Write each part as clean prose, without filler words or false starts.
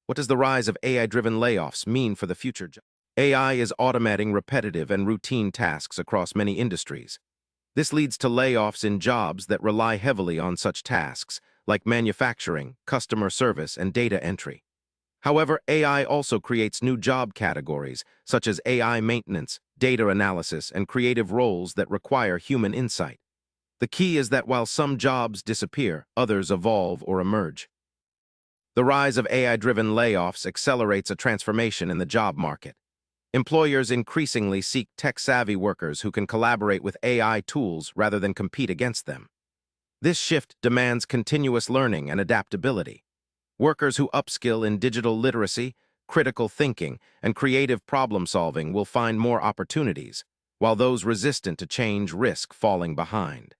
What does the rise of AI-driven layoffs mean for the future job? AI is automating repetitive and routine tasks across many industries. This leads to layoffs in jobs that rely heavily on such tasks, like manufacturing, customer service, and data entry. However, AI also creates new job categories, such as AI maintenance, data analysis, and creative roles that require human insight. The key is that while some jobs disappear, others evolve or emerge. The rise of AI-driven layoffs accelerates a transformation in the job market. Employers increasingly seek tech-savvy workers who can collaborate with AI tools rather than compete against them. This shift demands continuous learning and adaptability. Workers who upskill in digital literacy, critical thinking, and creative problem-solving will find more opportunities, while those resistant to change risk falling behind.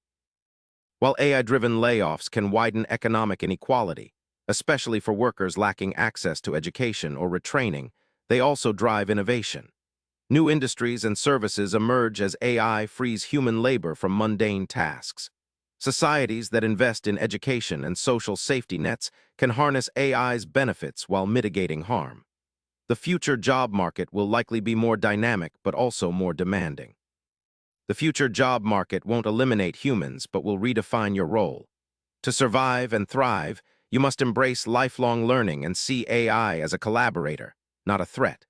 While AI-driven layoffs can widen economic inequality, especially for workers lacking access to education or retraining, they also drive innovation. New industries and services emerge as AI frees human labor from mundane tasks. Societies that invest in education and social safety nets can harness AI's benefits while mitigating harm. The future job market will likely be more dynamic but also more demanding. The future job market won't eliminate humans but will redefine your role. To survive and thrive, you must embrace lifelong learning and see AI as a collaborator, not a threat.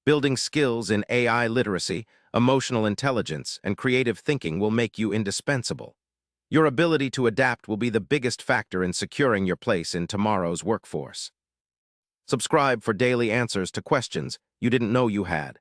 Building skills in AI literacy, emotional intelligence, and creative thinking will make you indispensable. Your ability to adapt will be the biggest factor in securing your place in tomorrow's workforce. Subscribe for daily answers to questions you didn't know you had.